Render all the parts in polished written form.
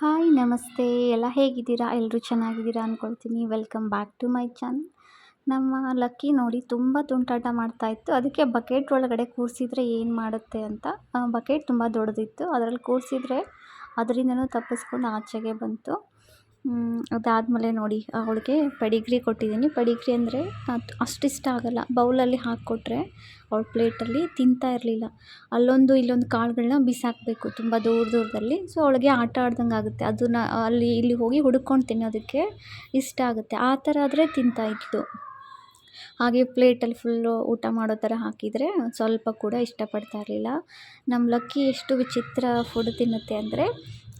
Hi ನಮಸ್ತೆ ಎಲ್ಲ ಹೇಗಿದ್ದೀರಾ? ಎಲ್ಲರೂ ಚೆನ್ನಾಗಿದ್ದೀರಾ ಅಂದ್ಕೊಳ್ತೀನಿ. Welcome back to my channel. ನಮ್ಮ ಲಕ್ಕಿ ನೋಡಿ ತುಂಬ ತುಂಟಾಟ ಮಾಡ್ತಾಯಿತ್ತು. ಅದಕ್ಕೆ ಬಕೆಟ್ ಒಳಗಡೆ ಕೂರಿಸಿದ್ರೆ ಏನು ಮಾಡುತ್ತೆ ಅಂತ. ಬಕೆಟ್ ತುಂಬ ದೊಡ್ಡದಿತ್ತು, ಅದರಲ್ಲಿ ಕೂರಿಸಿದ್ರೆ ಅದರಿಂದನೂ ತಪ್ಪಿಸ್ಕೊಂಡು ಆಚೆಗೆ ಬಂತು. ಅದಾದಮೇಲೆ ನೋಡಿ ಅವಳಿಗೆ ಪೆಡಿಗ್ರಿ ಕೊಟ್ಟಿದ್ದೀನಿ. ಪೆಡಿಗ್ರಿ ಅಂದರೆ ಅಷ್ಟಿಷ್ಟ ಆಗಲ್ಲ. ಬೌಲಲ್ಲಿ ಹಾಕಿಕೊಟ್ರೆ ಅವಳ ಪ್ಲೇಟಲ್ಲಿ ತಿಂತಾ ಇರಲಿಲ್ಲ. ಅಲ್ಲೊಂದು ಇಲ್ಲೊಂದು ಕಾಳುಗಳನ್ನ ಬಿಸಾಕಬೇಕು ತುಂಬ ದೂರದಲ್ಲಿ. ಸೊ ಅವಳಿಗೆ ಆಟ ಆಡ್ದಂಗೆ ಆಗುತ್ತೆ. ಅದನ್ನು ಅಲ್ಲಿ ಇಲ್ಲಿ ಹೋಗಿ ಹುಡುಕೊಂಡು ತಿನ್ನೋದಕ್ಕೆ ಇಷ್ಟ ಆಗುತ್ತೆ. ಆ ಥರ ಆದರೆ ತಿಂತಾಯಿತ್ತು. ಹಾಗೆ ಪ್ಲೇಟಲ್ಲಿ ಫುಲ್ಲು ಊಟ ಮಾಡೋ ಥರ ಹಾಕಿದರೆ ಸ್ವಲ್ಪ ಕೂಡ ಇಷ್ಟಪಡ್ತಾ ಇರಲಿಲ್ಲ. ನಮ್ಮ ಲಕ್ಕಿ ಎಷ್ಟು ವಿಚಿತ್ರ ಫುಡ್ ತಿನ್ನುತ್ತೆ ಅಂದರೆ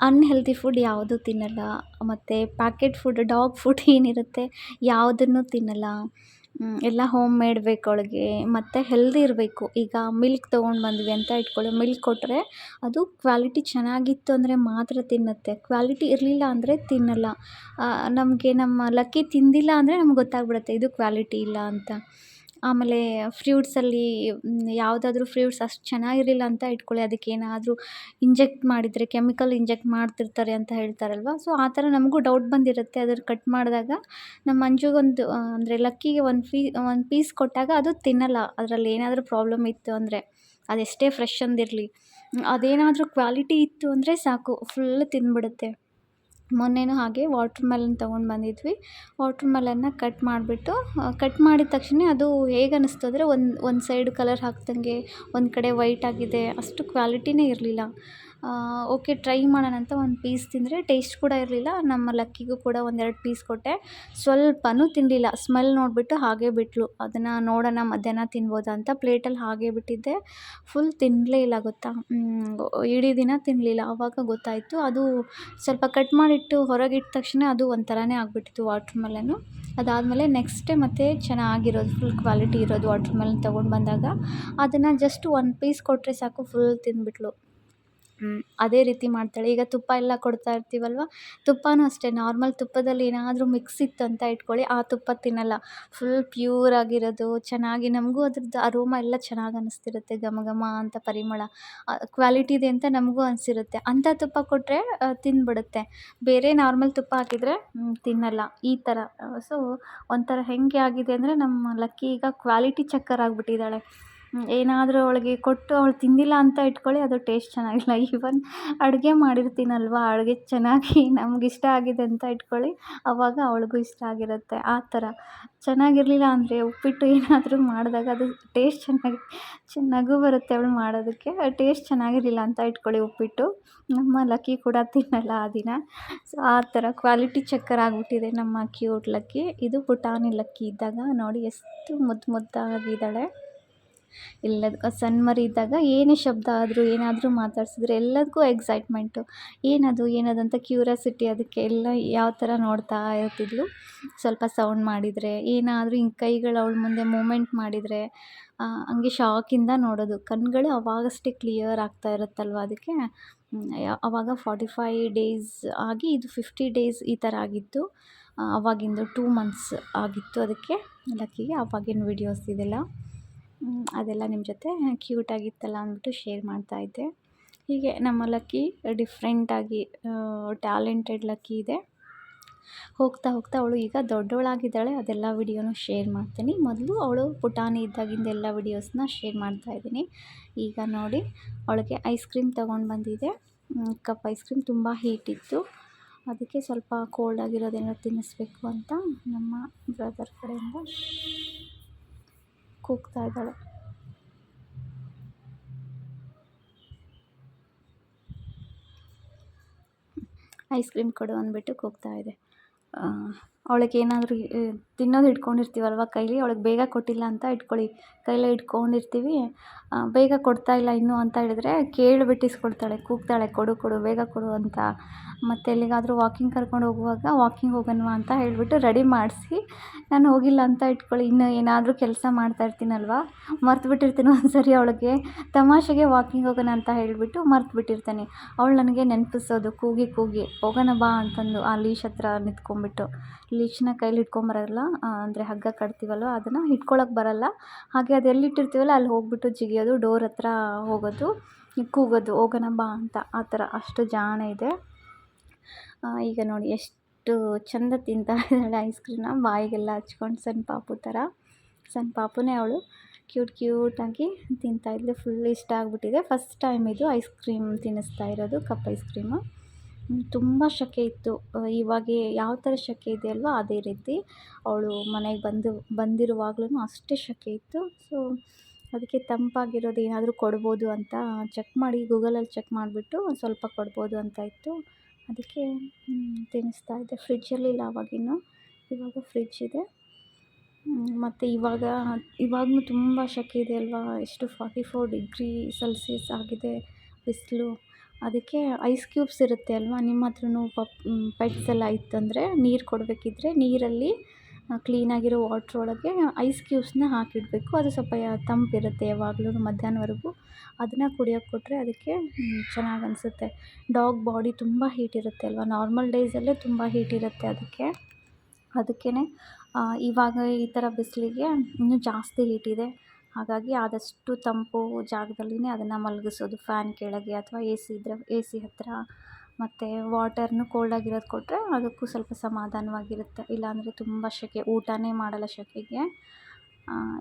ಅನ್‌ಹೆಲ್ದಿ ಫುಡ್ ಯಾವುದೂ ತಿನ್ನಲ್ಲ. ಮತ್ತು ಪ್ಯಾಕೆಟ್ ಫುಡ್, ಡಾಗ್ ಫುಡ್ ಏನಿರುತ್ತೆ ಯಾವುದನ್ನು ತಿನ್ನಲ್ಲ. ಎಲ್ಲ ಹೋಮ್ ಮೇಡ್ ಬೇಕು ಅವಳಿಗೆ. ಮತ್ತು ಹೆಲ್ದಿ ಇರಬೇಕು. ಈಗ ಮಿಲ್ಕ್ ತೊಗೊಂಡು ಬಂದ್ವಿ ಅಂತ ಇಟ್ಕೊಳ್ಳಿ, ಮಿಲ್ಕ್ ಕೊಟ್ಟರೆ ಅದು ಕ್ವಾಲಿಟಿ ಚೆನ್ನಾಗಿತ್ತು ಅಂದರೆ ಮಾತ್ರ ತಿನ್ನುತ್ತೆ. ಕ್ವಾಲಿಟಿ ಇರಲಿಲ್ಲ ಅಂದರೆ ತಿನ್ನಲ್ಲ. ನಮಗೆ ನಮ್ಮ ಲಕ್ಕಿ ತಿಂದಿಲ್ಲ ಅಂದರೆ ನಮ್ಗೆ ಗೊತ್ತಾಗ್ಬಿಡುತ್ತೆ ಇದು ಕ್ವಾಲಿಟಿ ಇಲ್ಲ ಅಂತ. ಆಮೇಲೆ ಫ್ರೂಟ್ಸಲ್ಲಿ ಯಾವುದಾದ್ರೂ ಫ್ರೂಟ್ಸ್ ಅಷ್ಟು ಚೆನ್ನಾಗಿರಲಿಲ್ಲ ಅಂತ ಇಟ್ಕೊಳ್ಳಿ, ಅದಕ್ಕೇನಾದರೂ ಇಂಜೆಕ್ಟ್ ಮಾಡಿದರೆ, ಕೆಮಿಕಲ್ ಇಂಜೆಕ್ಟ್ ಮಾಡ್ತಿರ್ತಾರೆ ಅಂತ ಹೇಳ್ತಾರಲ್ವ. ಸೊ ಆ ಥರ ನಮಗೂ ಡೌಟ್ ಬಂದಿರುತ್ತೆ. ಅದ್ರ ಕಟ್ ಮಾಡಿದಾಗ ನಮ್ಮ ಮಂಜುಗೊಂದು ಅಂದರೆ ಲಕ್ಕಿಗೆ ಒಂದು ಪೀಸ್ ಕೊಟ್ಟಾಗ ಅದು ತಿನ್ನಲ್ಲ. ಅದರಲ್ಲಿ ಏನಾದರೂ ಪ್ರಾಬ್ಲಮ್ ಇತ್ತು ಅಂದರೆ, ಅದೆಷ್ಟೇ ಫ್ರೆಶ್ ಅಂದಿರಲಿ. ಅದೇನಾದರೂ ಕ್ವಾಲಿಟಿ ಇತ್ತು ಅಂದರೆ ಸಾಕು, ಫುಲ್ ತಿಂದ್ಬಿಡುತ್ತೆ. ಮೊನ್ನೆನೂ ಹಾಗೆ ವಾಟ್ರ್ ಮೆಲನ್ ತೊಗೊಂಡು ಬಂದಿದ್ವಿ. ವಾಟ್ರ್ ಮೆಲನ್ನ ಕಟ್ ಮಾಡಿದ ತಕ್ಷಣ ಅದು ಹೇಗೆ ಅನ್ನಿಸ್ತು ಅಂದರೆ ಒಂದು ಸೈಡ್ ಕಲರ್ ಹಾಕ್ದಂಗೆ, ಒಂದು ಕಡೆ ವೈಟ್ ಆಗಿದೆ. ಅಷ್ಟು ಕ್ವಾಲಿಟಿನೇ ಇರಲಿಲ್ಲ. ಓಕೆ, ಟ್ರೈ ಮಾಡೋಣ ಅಂತ ಒಂದು ಪೀಸ್ ತಿಂದರೆ ಟೇಸ್ಟ್ ಕೂಡ ಇರಲಿಲ್ಲ. ನಮ್ಮ ಲಕ್ಕಿಗೂ ಕೂಡ ಒಂದೆರಡು ಪೀಸ್ ಕೊಟ್ಟೆ. ಸ್ವಲ್ಪನೂ ತಿನ್ನಲಿಲ್ಲ. ಸ್ಮೆಲ್ ನೋಡಿಬಿಟ್ಟು ಹಾಗೇ ಬಿಟ್ಟಳು. ಅದನ್ನು ನೋಡೋಣ ಮಧ್ಯಾಹ್ನ ತಿನ್ಬೋದಾ ಅಂತ ಪ್ಲೇಟಲ್ಲಿ ಹಾಗೇ ಬಿಟ್ಟಿದ್ದೆ. ಫುಲ್ ತಿನ್ನಲೇ ಇಲ್ಲ ಗೊತ್ತಾ. ಇಡೀ ದಿನ ತಿನ್ನಲಿಲ್ಲ. ಆವಾಗ ಗೊತ್ತಾಯಿತು. ಅದು ಸ್ವಲ್ಪ ಕಟ್ ಮಾಡಿಟ್ಟು ಹೊರಗಿಟ್ಟ ತಕ್ಷಣ ಅದು ಒಂಥರನೇ ಆಗಿಬಿಟ್ಟಿತ್ತು ವಾಟ್ರ್ ಮೆಲನ್ನು. ಅದಾದಮೇಲೆ ನೆಕ್ಸ್ಟ್ ಡೇ ಮತ್ತೆ ಚೆನ್ನಾಗಿರೋದು, ಫುಲ್ ಕ್ವಾಲಿಟಿ ಇರೋದು ವಾಟ್ರ್ ಮೆಲನ್ ತೊಗೊಂಡು ಬಂದಾಗ ಅದನ್ನು ಜಸ್ಟ್ ಒಂದು ಪೀಸ್ ಕೊಟ್ಟರೆ ಸಾಕು, ಫುಲ್ ತಿಂದ್ಬಿಟ್ಳು. ಅದೇ ರೀತಿ ಮಾಡ್ತಾಳೆ. ಈಗ ತುಪ್ಪ ಎಲ್ಲ ಕೊಡ್ತಾ ಇರ್ತೀವಲ್ವ, ತುಪ್ಪನೂ ಅಷ್ಟೇ. ನಾರ್ಮಲ್ ತುಪ್ಪದಲ್ಲಿ ಏನಾದರೂ ಮಿಕ್ಸ್ ಇತ್ತು ಅಂತ ಇಟ್ಕೊಳ್ಳಿ, ಆ ತುಪ್ಪ ತಿನ್ನಲ್ಲ. ಫುಲ್ ಪ್ಯೂರ್ ಆಗಿರೋದು ಚೆನ್ನಾಗಿ, ನಮಗೂ ಅದ್ರದ್ದು ಅರೋಮಾ ಎಲ್ಲ ಚೆನ್ನಾಗಿ ಅನ್ನಿಸ್ತಿರುತ್ತೆ, ಘಮ ಘಮ ಅಂತ ಪರಿಮಳ. ಕ್ವಾಲಿಟಿ ಇದೆ ಅಂತ ನಮಗೂ ಅನಿಸಿರುತ್ತೆ. ಅಂಥ ತುಪ್ಪ ಕೊಟ್ಟರೆ ತಿಂದ್ಬಿಡುತ್ತೆ. ಬೇರೆ ನಾರ್ಮಲ್ ತುಪ್ಪ ಹಾಕಿದರೆ ತಿನ್ನಲ್ಲ. ಈ ಥರ. ಸೊ ಒಂಥರ ಹೆಂಗೆ ಆಗಿದೆ ಅಂದರೆ ನಮ್ಮ ಲಕ್ಕಿ ಈಗ ಕ್ವಾಲಿಟಿ ಚೆಕ್ಕರ್ ಆಗಿಬಿಟ್ಟಿದ್ದಾಳೆ. ಏನಾದರೂ ಅವಳಿಗೆ ಕೊಟ್ಟು ಅವಳು ತಿಂದಿಲ್ಲ ಅಂತ ಇಟ್ಕೊಳ್ಳಿ, ಅದು ಟೇಸ್ಟ್ ಚೆನ್ನಾಗಿಲ್ಲ. ಈವನ್ ಅಡುಗೆ ಮಾಡಿರ್ತೀನಲ್ವ, ಅಡುಗೆ ಚೆನ್ನಾಗಿ ನಮಗಿಷ್ಟ ಆಗಿದೆ ಅಂತ ಇಟ್ಕೊಳ್ಳಿ, ಆವಾಗ ಅವಳಿಗೂ ಇಷ್ಟ ಆಗಿರುತ್ತೆ. ಆ ಥರ ಚೆನ್ನಾಗಿರಲಿಲ್ಲ ಅಂದರೆ ಉಪ್ಪಿಟ್ಟು ಏನಾದರೂ ಮಾಡಿದಾಗ ಅದು ಟೇಸ್ಟ್ ನಗು ಬರುತ್ತೆ ಅವಳು ಮಾಡೋದಕ್ಕೆ. ಟೇಸ್ಟ್ ಚೆನ್ನಾಗಿರಲಿಲ್ಲ ಅಂತ ಇಟ್ಕೊಳ್ಳಿ ಉಪ್ಪಿಟ್ಟು, ನಮ್ಮ ಲಕ್ಕಿ ಕೂಡ ತಿನ್ನಲ್ಲ ಆ ದಿನ. ಸೊ ಆ ಥರ ಕ್ವಾಲಿಟಿ ಚೆಕ್ಕರ್ ಆಗಿಬಿಟ್ಟಿದೆ ನಮ್ಮ ಕ್ಯೂಟ್ ಲಕ್ಕಿ. ಇದು ಪುಟಾಣಿ ಲಕ್ಕಿ ಇದ್ದಾಗ ನೋಡಿ ಎಷ್ಟು ಮುದ್ದಾಗಿದ್ದಾಳೆ. ಎಲ್ಲದಕ್ಕೂ ಸಣ್ಣ ಮರಿ ಇದ್ದಾಗ ಏನೇ ಶಬ್ದ ಆದರೂ ಏನಾದರೂ ಮಾತಾಡ್ಸಿದ್ರೆ ಎಲ್ಲದಕ್ಕೂ ಎಕ್ಸೈಟ್ಮೆಂಟು. ಏನದು ಅಂತ ಕ್ಯೂರಿಯಾಸಿಟಿ. ಅದಕ್ಕೆ ಎಲ್ಲ ಯಾವ ಥರ ನೋಡ್ತಾ ಇರ್ತಿದ್ಳು. ಸ್ವಲ್ಪ ಸೌಂಡ್ ಮಾಡಿದರೆ, ಏನಾದರೂ ಹಿಂಗೆ ಕೈಗಳು ಅವಳ ಮುಂದೆ ಮೂಮೆಂಟ್ ಮಾಡಿದರೆ ಹಂಗೆ ಶಾಕಿಂದ ನೋಡೋದು. ಕಣ್ಣುಗಳು ಅವಾಗಷ್ಟೇ ಕ್ಲಿಯರ್ ಆಗ್ತಾ ಇರುತ್ತಲ್ವ, ಅದಕ್ಕೆ ಆವಾಗ 45 ಡೇಸ್ ಆಗಿ ಇದು 50 ಡೇಸ್ ಈ ಥರ ಆಗಿತ್ತು. ಆವಾಗಿಂದು 2 ಮಂತ್ಸ್ ಆಗಿತ್ತು ಅದಕ್ಕೆ ಲಕ್ಕಿಗೆ. ಆವಾಗಿನ ವೀಡಿಯೋಸ್ ಇದೆಲ್ಲ. ಅದೆಲ್ಲ ನಿಮ್ಮ ಜೊತೆ ಕ್ಯೂಟಾಗಿತ್ತಲ್ಲ ಅಂದ್ಬಿಟ್ಟು ಶೇರ್ ಮಾಡ್ತಾಯಿದ್ದೆ. ಹೀಗೆ ನಮ್ಮ ಲಕ್ಕಿ ಡಿಫ್ರೆಂಟಾಗಿ ಟ್ಯಾಲೆಂಟೆಡ್ ಲಕ್ಕಿ ಇದೆ. ಹೋಗ್ತಾ ಅವಳು ಈಗ ದೊಡ್ಡವಳಾಗಿದ್ದಾಳೆ. ಅದೆಲ್ಲ ವಿಡಿಯೋನೂ ಶೇರ್ ಮಾಡ್ತೀನಿ. ಮೊದಲು ಅವಳು ಪುಟಾಣಿ ಇದ್ದಾಗಿಂದೆಲ್ಲ ವಿಡಿಯೋಸ್ನ ಶೇರ್ ಮಾಡ್ತಾಯಿದ್ದೀನಿ. ಈಗ ನೋಡಿ ಅವಳಿಗೆ ಐಸ್ ಕ್ರೀಮ್ ತೊಗೊಂಡು ಬಂದಿದ್ದೆ. ಕಪ್ ಐಸ್ ಕ್ರೀಮ್ ತುಂಬ ಹೀಟ್ ಇತ್ತು, ಅದಕ್ಕೆ ಸ್ವಲ್ಪ ಕೋಲ್ಡ್ ಆಗಿರೋದೇನೋ ತಿನ್ನಿಸ್ಬೇಕು ಅಂತ ನಮ್ಮ ಬ್ರದರ್ ಕಡೆಯಿಂದ ಕೂಗ್ತಾ ಇದ್ದಾಳೆ. ಐಸ್ ಕ್ರೀಮ್ ಕೊಡು ಅಂದ್ಬಿಟ್ಟು ಕೂಗ್ತಾ ಇದೆ. ಅವಳಿಗೆ ಏನಾದರೂ ತಿನ್ನೋದು ಇಟ್ಕೊಂಡಿರ್ತೀವಲ್ವ ಕೈಲಿ, ಅವಳಿಗೆ ಬೇಗ ಕೊಟ್ಟಿಲ್ಲ ಅಂತ ಇಟ್ಕೊಳ್ಳಿ, ಕೈಲೇ ಇಟ್ಕೊಂಡಿರ್ತೀವಿ, ಬೇಗ ಕೊಡ್ತಾ ಇಲ್ಲ ಇನ್ನೂ ಅಂತ ಹೇಳಿದ್ರೆ ಕೇಳಿಬಿಟ್ಟು ಇಸ್ಕೊಳ್ತಾಳೆ, ಕೂಗ್ತಾಳೆ ಕೊಡು ಬೇಗ ಕೊಡು ಅಂತ. ಮತ್ತು ಎಲ್ಲಿಗಾದರೂ ವಾಕಿಂಗ್ ಕರ್ಕೊಂಡು ಹೋಗುವಾಗ ವಾಕಿಂಗ್ ಹೋಗೋಣವಾ ಅಂತ ಹೇಳಿಬಿಟ್ಟು ರೆಡಿ ಮಾಡಿಸಿ ನಾನು ಹೋಗಿಲ್ಲ ಅಂತ ಇಟ್ಕೊಳ್ಳಿ, ಇನ್ನೂ ಏನಾದರೂ ಕೆಲಸ ಮಾಡ್ತಾ ಇರ್ತೀನಲ್ವ, ಮರ್ತುಬಿಟ್ಟಿರ್ತೀನಿ ಒಂದ್ಸರಿ. ಅವಳಿಗೆ ತಮಾಷೆಗೆ ವಾಕಿಂಗ್ ಹೋಗೋಣ ಅಂತ ಹೇಳಿಬಿಟ್ಟು ಮರ್ತುಬಿಟ್ಟಿರ್ತೀನಿ. ಅವಳು ನನಗೆ ನೆನಪಿಸೋದು ಕೂಗಿ ಹೋಗೋಣ ಬಾ ಅಂತಂದು. ಆ ಲೀಶ್ ಹತ್ರ ನಿಂತ್ಕೊಂಡ್ಬಿಟ್ಟು, ಲೀಶ್ನ ಕೈಲಿ ಹಿಡ್ಕೊಂಬರಲ್ಲ, ಅಂದರೆ ಹಗ್ಗ ಕಟ್ತೀವಲ್ವ ಅದನ್ನು ಹಿಡ್ಕೊಳಕ್ಕೆ ಬರಲ್ಲ. ಹಾಗೆ ಅದು ಎಲ್ಲಿಟ್ಟಿರ್ತೀವಲ್ಲ ಅಲ್ಲಿ ಹೋಗ್ಬಿಟ್ಟು ಜಿಗಿಯೋದು, ಡೋರ್ ಹತ್ರ ಹೋಗೋದು, ಕೂಗೋದು ಹೋಗೋಣ ಬಾ ಅಂತ. ಆ ಥರ ಅಷ್ಟು ಜಾಣ ಇದೆ. ಈಗ ನೋಡಿ ಎಷ್ಟು ಚಂದ ತಿಂತಾ ಇದ್ದಾಳೆ ಐಸ್ ಕ್ರೀಮ್ನ, ಬಾಯಿಗೆಲ್ಲ ಹಚ್ಕೊಂಡು ಸಣ್ಣ ಪಾಪು ಥರ. ಸಣ್ಣ ಪಾಪುನೇ ಅವಳು. ಕ್ಯೂಟಾಗಿ ತಿಂತಾಯಿದ್ಲು. ಫುಲ್ ಇಷ್ಟ ಆಗಿಬಿಟ್ಟಿದೆ. ಫಸ್ಟ್ ಟೈಮ್ ಇದು ಐಸ್ ಕ್ರೀಮ್ ತಿನ್ನಿಸ್ತಾ ಇರೋದು, ಕಪ್ ಐಸ್ ಕ್ರೀಮು. ತುಂಬ ಸೆಕೆ ಇತ್ತು. ಇವಾಗ ಯಾವ ಥರ ಸೆಕೆ ಇದೆಯಲ್ವ ಅದೇ ರೀತಿ ಅವಳು ಮನೆಗೆ ಬಂದಿರುವಾಗ್ಲೂ ಅಷ್ಟೇ ಸೆಕೆ ಇತ್ತು. ಸೊ ಅದಕ್ಕೆ ತಂಪಾಗಿರೋದು ಏನಾದರೂ ಕೊಡ್ಬೋದು ಅಂತ ಗೂಗಲಲ್ಲಿ ಚೆಕ್ ಮಾಡಿಬಿಟ್ಟು ಒಂದು ಸ್ವಲ್ಪ ಕೊಡ್ಬೋದು ಅಂತ ಇತ್ತು. ಅದಕ್ಕೆ ತಿನ್ನಿಸ್ತಾ ಇದ್ದೆ. ಫ್ರಿಜ್ಜಲ್ಲಿಲ್ಲ ಅವಾಗಿನ್ನು, ಇವಾಗ ಫ್ರಿಜ್ ಇದೆ. ಮತ್ತು ಇವಾಗೂ ತುಂಬ ಸೆಕೆ ಇದೆ ಅಲ್ವಾ, ಎಷ್ಟು 44 ಡಿಗ್ರಿ ಸೆಲ್ಸಿಯಸ್ ಆಗಿದೆ ಬಿಸಿಲು. ಅದಕ್ಕೆ ಐಸ್ ಕ್ಯೂಬ್ಸ್ ಇರುತ್ತೆ ಅಲ್ವಾ, ನಿಮ್ಮ ಹತ್ರನೂ ಪೆಟ್ಸ್ ಎಲ್ಲ ಇತ್ತಂದರೆ ನೀರು ಕೊಡಬೇಕಿದ್ರೆ ನೀರಲ್ಲಿ ಕ್ಲೀನಾಗಿರೋ ವಾಟ್ರ್ ಒಳಗೆ ಐಸ್ ಕ್ಯೂಬ್ಸ್ನ ಹಾಕಿಡಬೇಕು. ಅದು ಸ್ವಲ್ಪ ತಂಪಿರುತ್ತೆ ಯಾವಾಗಲೂ ಮಧ್ಯಾಹ್ನವರೆಗೂ. ಅದನ್ನು ಕುಡಿಯೋಕ್ಕೆ ಕೊಟ್ಟರೆ ಅದಕ್ಕೆ ಚೆನ್ನಾಗಿ ಅನಿಸುತ್ತೆ. ಡಾಗ್ ಬಾಡಿ ತುಂಬ ಹೀಟ್ ಇರುತ್ತೆ ಅಲ್ವಾ, ನಾರ್ಮಲ್ ಡೇಸಲ್ಲೇ ತುಂಬ ಹೀಟ್ ಇರುತ್ತೆ ಅದಕ್ಕೇ ಇವಾಗ ಈ ಥರ ಬಿಸಿಲಿಗೆ ಇನ್ನೂ ಜಾಸ್ತಿ ಹೀಟ್ ಇದೆ. ಹಾಗಾಗಿ ಆದಷ್ಟು ತಂಪು ಜಾಗದಲ್ಲಿನೇ ಅದನ್ನು ಮಲಗಿಸೋದು, ಫ್ಯಾನ್ ಕೆಳಗೆ ಅಥವಾ ಎ ಸಿ ಹತ್ತಿರ. ಮತ್ತು ವಾಟರ್ನು ಕೋಲ್ಡಾಗಿರೋದು ಕೊಟ್ಟರೆ ಅದಕ್ಕೂ ಸ್ವಲ್ಪ ಸಮಾಧಾನವಾಗಿರುತ್ತೆ. ಇಲ್ಲಾಂದರೆ ತುಂಬ ಸೆಕೆ, ಊಟನೇ ಮಾಡಲ್ಲ ಸೆಕೆಗೆ.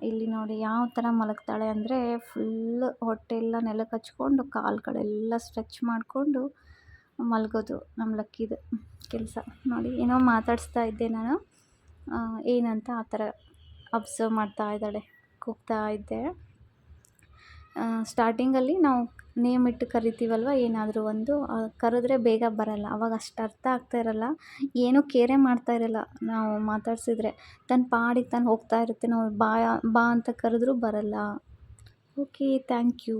ಇಲ್ಲಿ ನೋಡಿ ಯಾವ ಥರ ಮಲಗ್ತಾಳೆ ಅಂದರೆ ಫುಲ್ಲು ಹೊಟ್ಟೆ ಎಲ್ಲ ನೆಲಕ್ಕೆ ಹಚ್ಕೊಂಡು ಕಾಲುಗಳೆಲ್ಲ ಸ್ಟ್ರೆಚ್ ಮಾಡಿಕೊಂಡು ಮಲಗೋದು ನಮ್ಮ ಲಕ್ಕಿದು ಕೆಲಸ. ನೋಡಿ ಏನೋ ಮಾತಾಡಿಸ್ತಾ ಇದ್ದೆ ನಾನು, ಏನಂತ ಆ ಥರ ಅಬ್ಸರ್ವ್ ಮಾಡ್ತಾ ಇದ್ದಾಳೆ. ಕೂಗ್ತಾ ಇದ್ದೆ. ಸ್ಟಾರ್ಟಿಂಗಲ್ಲಿ ನಾವು ನೇಮ್ ಇಟ್ಟು ಕರಿತೀವಲ್ವ, ಏನಾದರೂ ಒಂದು ಕರೆದ್ರೆ ಬೇಗ ಬರಲ್ಲ. ಅವಾಗ ಅಷ್ಟು ಅರ್ಥ ಆಗ್ತಾ ಇರಲ್ಲ, ಏನೂ ಕೇರೇ ಮಾಡ್ತಾ ಇರಲ್ಲ. ನಾವು ಮಾತಾಡಿಸಿದ್ರೆ ತನ್ನ ಪಾಡಿಗೆ ತಾನು ಹೋಗ್ತಾ ಇರುತ್ತೆ. ನಾವು ಬಾ ಅಂತ ಕರೆದ್ರೂ ಬರಲ್ಲ. Okay, thank you.